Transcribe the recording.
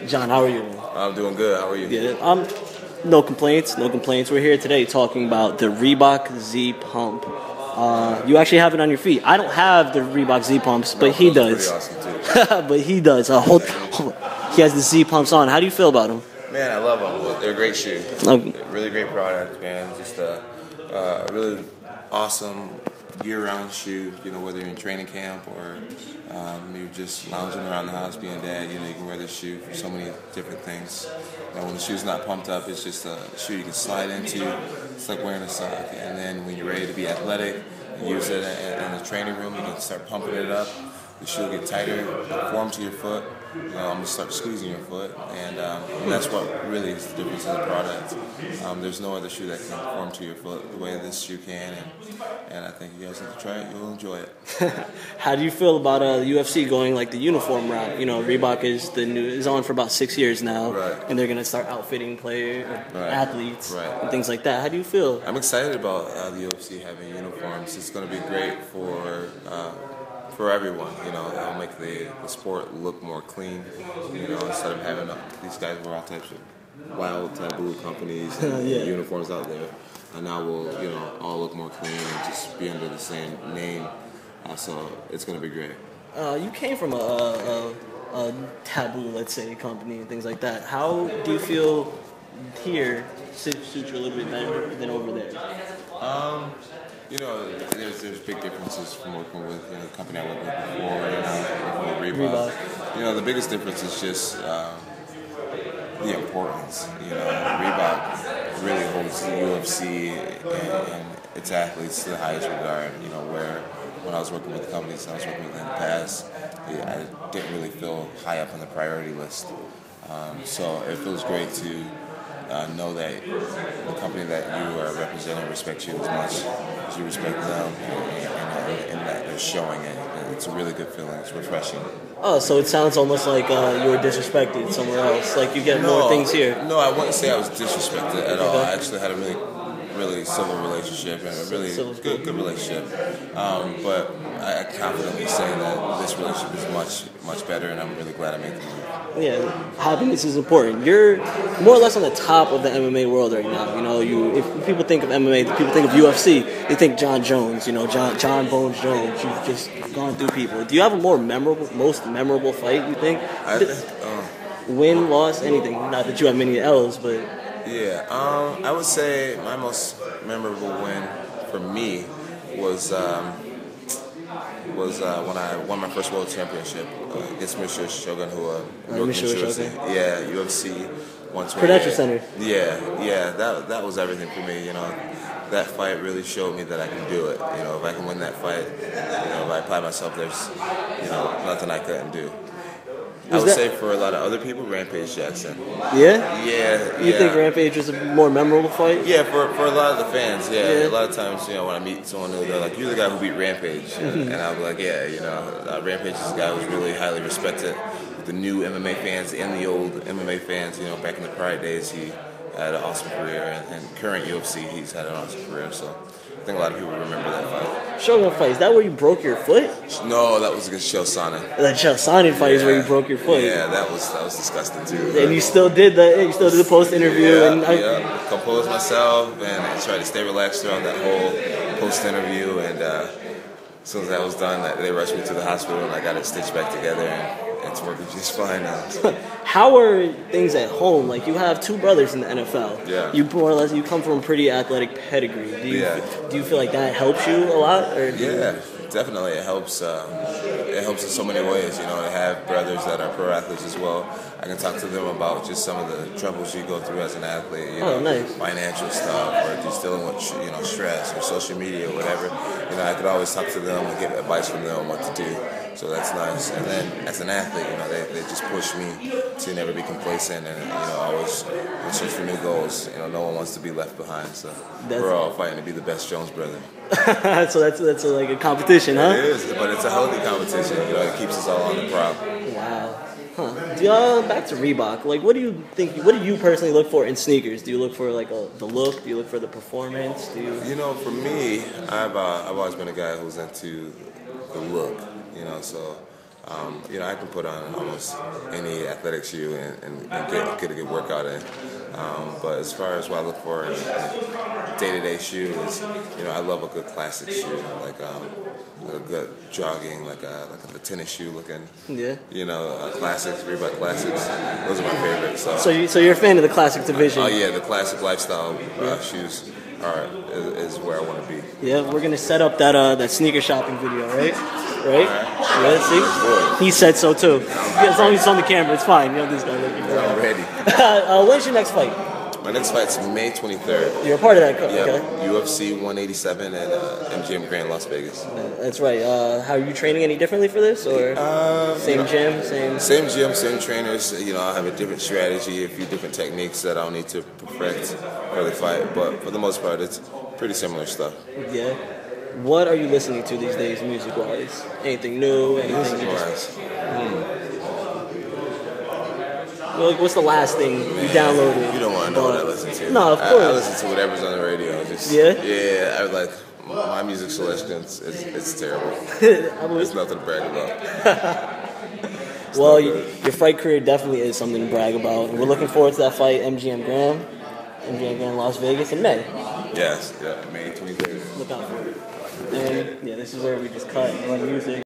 John, how are you? I'm doing good. How are you? Yeah, no complaints, no complaints. We're here today talking about the Reebok ZPump. You actually have it on your feet. I don't have the Reebok ZPumps, but he does. Pretty awesome too. But he does. Hold, he has the ZPumps on. How do you feel about them? Man, I love them. They're a great shoe. Really great product, man. Just a really awesome year-round shoe. You know, whether you're in training camp or you're just lounging around the house being dad, you know, you can wear this shoe for so many different things. And when the shoe's not pumped up, it's just a shoe you can slide into. It's like wearing a sock. And then when you're ready to be athletic and use it in the training room, you can start pumping it up. The shoe will get tighter, form to your foot. I'm going to start squeezing your foot, and that's what really is the difference in the product. There's no other shoe that can form to your foot the way this shoe can, and I think you guys have to try it. You'll enjoy it. How do you feel about the UFC going like the uniform route? You know, Reebok is on for about 6 years now, right, and they're going to start outfitting athletes right, and things like that. How do you feel? I'm excited about the UFC having uniforms. It's going to be great for everyone. You know, it'll make the sport look more clean. You know, instead of having these guys wear all types of wild taboo companies and uniforms out there, and now we'll all look more clean and just be under the same name. So it's going to be great. You came from a taboo, let's say, company and things like that. How do you feel here suits you a little bit better than over there? You know, there's big differences from working with the company I worked with before and working with Reebok. You know, the biggest difference is just the importance. You know, Reebok really holds the UFC and its athletes to the highest regard. You know, where when I was working with companies I was working with in the past, I didn't really feel high up on the priority list. So it feels great to know that the company that you are representing respects you as much as you respect them, and that they're showing it. And it's a really good feeling. It's refreshing. Oh, so it sounds almost like you were disrespected somewhere else. Like you get more things here. No, I wouldn't say I was disrespected at all. I actually had a really civil relationship and a really good relationship. But I confidently say that this relationship is much better, and I'm really glad I made the move. Yeah, happiness is important. You're more or less on the top of the MMA world right now. You know, if people think of MMA, people think of UFC, they think Jon Jones. You know, Jon Bones Jones. You've just gone through people. Do you have a most memorable fight? You think? Win, loss, anything? Not that you have many L's, but yeah. I would say my most memorable win for me was when I won my first world championship against Mr. Shogun, Yeah, UFC 128. Prudential Center. Yeah, that was everything for me. You know, that fight really showed me that I can do it. You know, if I can win that fight, if I apply myself, there's nothing I couldn't do. I would say for a lot of other people, Rampage Jackson. Yeah? Yeah. You think Rampage was a more memorable fight? Yeah, for a lot of the fans, yeah. A lot of times, when I meet someone new, they're like, "You're the guy who beat Rampage." And I'll be like, yeah, Rampage is a guy who's really highly respected with the new MMA fans and the old MMA fans. Back in the Pride days, he had an awesome career, and current UFC, he's had an awesome career, so I think a lot of people remember that fight. Shogun fight, is that where you broke your foot? No, that was against Chael Sonnen. That Chael Sonnen fight is where you broke your foot. Yeah, that was disgusting too. And you still did the post interview. Yeah, composed myself and tried to stay relaxed throughout that whole post interview. And as soon as that was done, they rushed me to the hospital and I got it stitched back together. And it's working just fine now. How are things at home? Like, you have two brothers in the NFL. Yeah. You more or less, you come from a pretty athletic pedigree. Do you feel like that helps you a lot? Yeah, definitely. It helps. It helps in so many ways. To have brothers that are pro athletes as well. I can talk to them about just some of the troubles you go through as an athlete. Nice. Financial stuff, or just dealing with stress or social media or whatever. I could always talk to them and get advice from them on what to do. So that's nice. And then as an athlete, they just push me to never be complacent and always search for new goals. No one wants to be left behind. So we're all fighting to be the best Jones brother. So that's like a competition, huh? It is, but it's a healthy competition. It keeps us all on the prop. Wow. Huh. Back to Reebok. Like, what do you think? What do you personally look for in sneakers? Do you look for the look? Do you look for the performance? For me, I've always been a guy who's into the look. So I can put on almost any athletic shoe and get a good workout in. But as far as what I look for in a day-to-day shoe is, I love a good classic shoe, like a good jogging, like a tennis shoe looking. Yeah. Classics, Reebok classics. Those are my favorites. So you're a fan of the classic division? Oh yeah, the classic lifestyle shoes is where I want to be. Yeah, we're gonna set up that sneaker shopping video, right? Right? Yeah, see? He said so too. Yeah, as long as it's on the camera, it's fine. This guy looking good. I'm ready. When's your next fight? My next fight's May 23rd. You're a part of that card, yeah, okay? UFC 187 at MGM Grand Las Vegas. That's right. How are you training any differently for this, or same gym, Same gym, same trainers. I have a different strategy, a few different techniques that I'll need to perfect for the fight. But for the most part, it's pretty similar stuff. Yeah. What are you listening to these days, music-wise? Anything new? Anything Music-wise? What's the last thing you downloaded? You don't want to know what I listen to. No, of course. I listen to whatever's on the radio. Yeah, I like my music selection. It's terrible. There's nothing to brag about. Well, your fight career definitely is something to brag about. We're looking forward to that fight, MGM Grand Las Vegas in May. Yes, yeah, May 23rd. Look out for it. And yeah, this is where we just cut and run music.